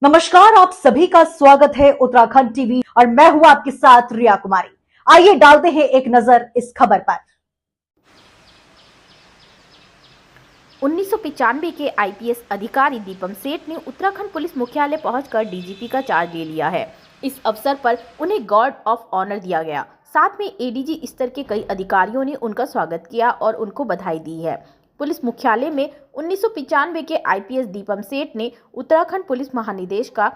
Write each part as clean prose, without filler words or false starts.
नमस्कार, आप सभी का स्वागत है उत्तराखंड टीवी और मैं हूं आपके साथ रिया कुमारी। आइए डालते हैं एक नजर इस खबर पर। 1995 के आईपीएस अधिकारी दीपम सेठ ने उत्तराखंड पुलिस मुख्यालय पहुंचकर डीजीपी का चार्ज ले लिया है। इस अवसर पर उन्हें गार्ड ऑफ ऑनर दिया गया। साथ में एडीजी स्तर के कई अधिकारियों ने उनका स्वागत किया और उनको बधाई दी है। पुलिस मुख्यालय में 1995 के आईपीएस दीपम सेठ ने उत्तराखंड पुलिस महानिदेशक का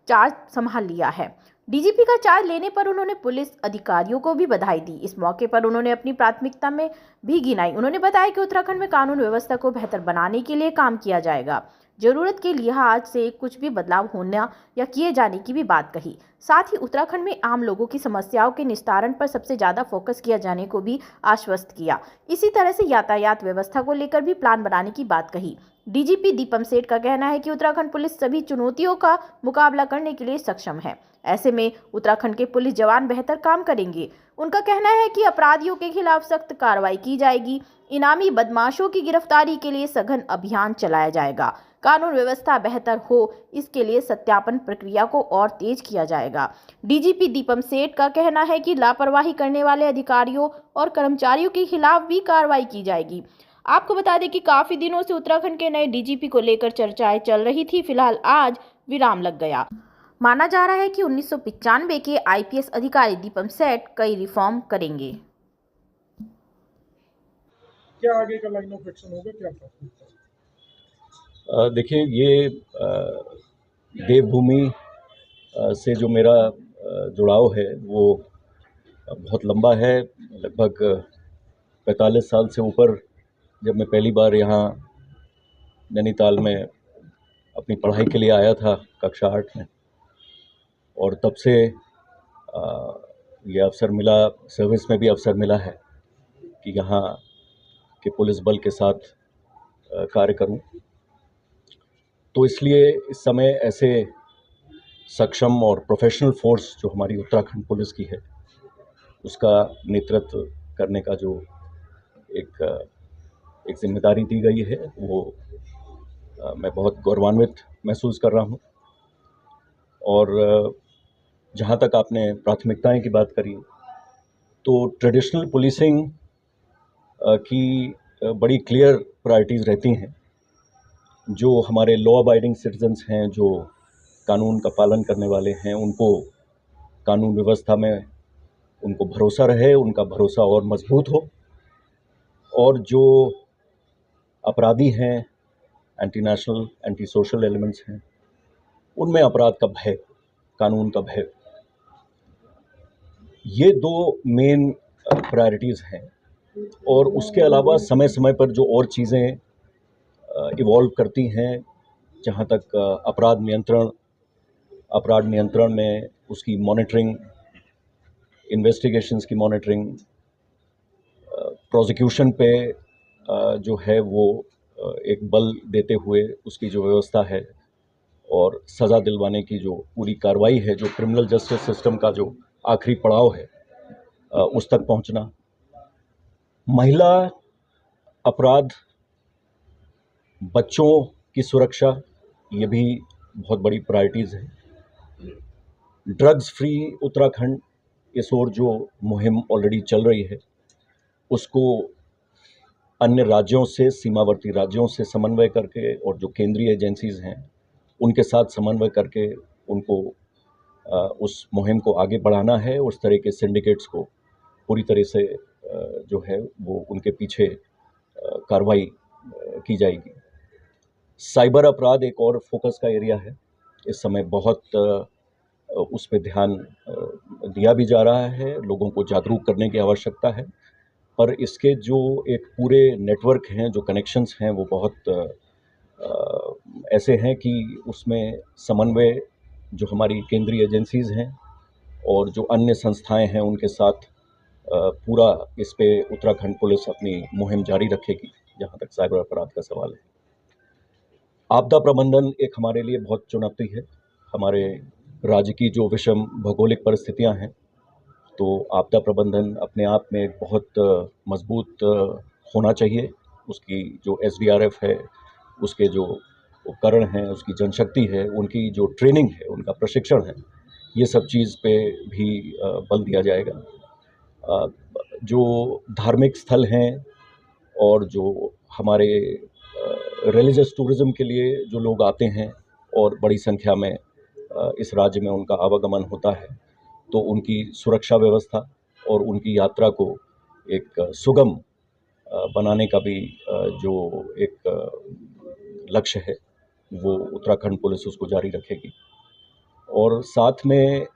चार्ज संभाल लिया है। डीजीपी का चार्ज लेने पर उन्होंने पुलिस अधिकारियों को भी बधाई दी। इस मौके पर उन्होंने अपनी प्राथमिकता में भी गिनाई। उन्होंने बताया कि उत्तराखंड में कानून व्यवस्था को बेहतर बनाने के लिए काम किया जाएगा। जरूरत के लिहाज से कुछ भी बदलाव होना या किए जाने की भी बात कही। साथ ही उत्तराखंड में आम लोगों की समस्याओं के निस्तारण पर सबसे ज्यादा फोकस किया जाने को भी आश्वस्त किया। इसी तरह से यातायात व्यवस्था को लेकर भी प्लान बनाने की बात कही। डीजीपी दीपम सेठ का कहना है कि उत्तराखंड पुलिस सभी चुनौतियों का मुकाबला करने के लिए सक्षम है। ऐसे में उत्तराखंड के पुलिस जवान बेहतर काम करेंगे। उनका कहना है कि अपराधियों के खिलाफ सख्त कार्रवाई की जाएगी। इनामी बदमाशों की गिरफ्तारी के लिए सघन अभियान चलाया जाएगा। कानून व्यवस्था बेहतर हो, इसके लिए सत्यापन प्रक्रिया को और तेज किया जाएगा। डीजीपी दीपम सेठ का कहना है कि लापरवाही करने वाले अधिकारियों और कर्मचारियों के खिलाफ भी कार्रवाई की जाएगी। आपको बता दें कि काफी दिनों से उत्तराखंड के नए डीजीपी को लेकर चर्चाएं चल रही थी। फिलहाल आज विराम लग गया। माना जा रहा है कि 1995 के आईपीएस अधिकारी दीपम सेठ कई रिफॉर्म करेंगे। क्या आगे का लाइन ऑफ एक्शन होगा, क्या प्राथमिकता? देखिए, ये देवभूमि से जो मेरा जुड़ाव है वो बहुत लंबा है। लगभग 45 साल से ऊपर जब मैं पहली बार यहाँ नैनीताल में अपनी पढ़ाई के लिए आया था कक्षा 8 में, और तब से ये अवसर मिला, सर्विस में भी अवसर मिला है कि यहाँ के पुलिस बल के साथ कार्य करूं। तो इसलिए इस समय ऐसे सक्षम और प्रोफेशनल फोर्स जो हमारी उत्तराखंड पुलिस की है उसका नेतृत्व करने का जो एक जिम्मेदारी दी गई है वो मैं बहुत गौरवान्वित महसूस कर रहा हूँ। और जहाँ तक आपने प्राथमिकताएं की बात करी, तो ट्रेडिशनल पुलिसिंग की बड़ी क्लियर प्रायोरिटीज़ रहती हैं। जो हमारे लॉ अबाइडिंग सिटीजन्स हैं, जो कानून का पालन करने वाले हैं, उनको कानून व्यवस्था में उनको भरोसा रहे, उनका भरोसा और मजबूत हो। और जो अपराधी हैं, anti national, anti social elements हैं, उनमें अपराध का भय, कानून का भय, ये दो मेन प्रायोरिटीज़ हैं। और उसके अलावा समय समय पर जो और चीज़ें इवॉल्व करती हैं, जहाँ तक अपराध नियंत्रण में उसकी मॉनिटरिंग, इन्वेस्टिगेशंस की मॉनिटरिंग, प्रोसिक्यूशन पे जो है वो एक बल देते हुए उसकी जो व्यवस्था है और सज़ा दिलवाने की जो पूरी कार्रवाई है, जो क्रिमिनल जस्टिस सिस्टम का जो आखिरी पड़ाव है, उस तक पहुंचना, महिला अपराध, बच्चों की सुरक्षा, ये भी बहुत बड़ी प्रायोरिटीज़ है। ड्रग्स फ्री उत्तराखंड, इस ओर जो मुहिम ऑलरेडी चल रही है, उसको अन्य राज्यों से, सीमावर्ती राज्यों से समन्वय करके और जो केंद्रीय एजेंसीज़ हैं उनके साथ समन्वय करके उनको उस मुहिम को आगे बढ़ाना है। उस तरह के सिंडिकेट्स को पूरी तरह से जो है वो उनके पीछे कार्रवाई की जाएगी। साइबर अपराध एक और फोकस का एरिया है। इस समय बहुत उस पर ध्यान दिया भी जा रहा है। लोगों को जागरूक करने की आवश्यकता है, पर इसके जो एक पूरे नेटवर्क हैं, जो कनेक्शंस हैं, वो बहुत ऐसे हैं कि उसमें समन्वय जो हमारी केंद्रीय एजेंसीज़ हैं और जो अन्य संस्थाएं हैं उनके साथ पूरा इस पे उत्तराखंड पुलिस अपनी मुहिम जारी रखेगी। जहाँ तक साइबर अपराध का सवाल है, आपदा प्रबंधन एक हमारे लिए बहुत चुनौती है। हमारे राज्य की जो विषम भौगोलिक परिस्थितियां हैं, तो आपदा प्रबंधन अपने आप में एक बहुत मजबूत होना चाहिए। उसकी जो SDRF है, उसके जो उपकरण हैं, उसकी जनशक्ति है, उनकी जो ट्रेनिंग है, उनका प्रशिक्षण है, ये सब चीज़ पे भी बल दिया जाएगा। जो धार्मिक स्थल हैं और जो हमारे रिलीजियस टूरिज़्म के लिए जो लोग आते हैं और बड़ी संख्या में इस राज्य में उनका आवागमन होता है, तो उनकी सुरक्षा व्यवस्था और उनकी यात्रा को एक सुगम बनाने का भी जो एक लक्ष्य है, वो उत्तराखंड पुलिस उसको जारी रखेगी। और साथ में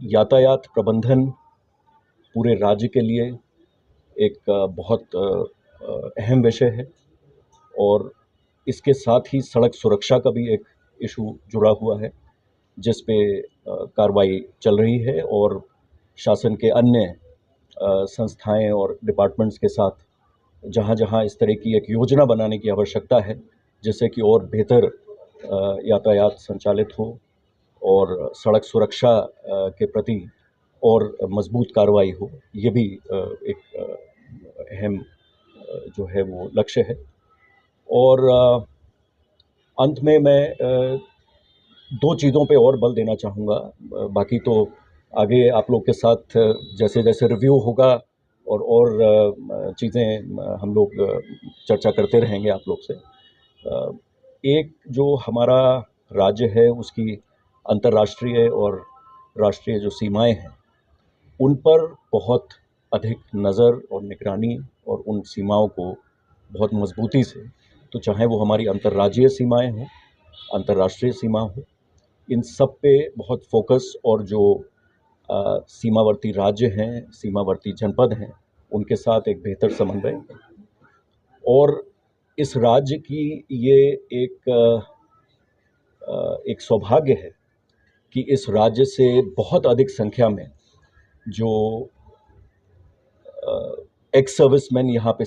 यातायात प्रबंधन पूरे राज्य के लिए एक बहुत अहम विषय है और इसके साथ ही सड़क सुरक्षा का भी एक इशू जुड़ा हुआ है, जिस पे कार्रवाई चल रही है और शासन के अन्य संस्थाएं और डिपार्टमेंट्स के साथ जहां इस तरह की एक योजना बनाने की आवश्यकता है, जिससे कि और बेहतर यातायात संचालित हो और सड़क सुरक्षा के प्रति और मजबूत कार्रवाई हो, ये भी एक अहम जो है वो लक्ष्य है। और अंत में मैं दो चीज़ों पे और बल देना चाहूँगा, बाकी तो आगे आप लोग के साथ जैसे जैसे रिव्यू होगा और चीज़ें हम लोग चर्चा करते रहेंगे आप लोग से। एक जो हमारा राज्य है उसकी अंतर्राष्ट्रीय और राष्ट्रीय जो सीमाएं हैं, उन पर बहुत अधिक नज़र और निगरानी और उन सीमाओं को बहुत मजबूती से, तो चाहे वो हमारी अंतर्राज्यीय सीमाएं हों, अंतर्राष्ट्रीय सीमा हो, इन सब पे बहुत फोकस और जो सीमावर्ती राज्य हैं, सीमावर्ती जनपद हैं, उनके साथ एक बेहतर समन्वय। और इस राज्य की ये एक सौभाग्य है कि इस राज्य से बहुत अधिक संख्या में जो एक्स सर्विसमैन यहाँ पे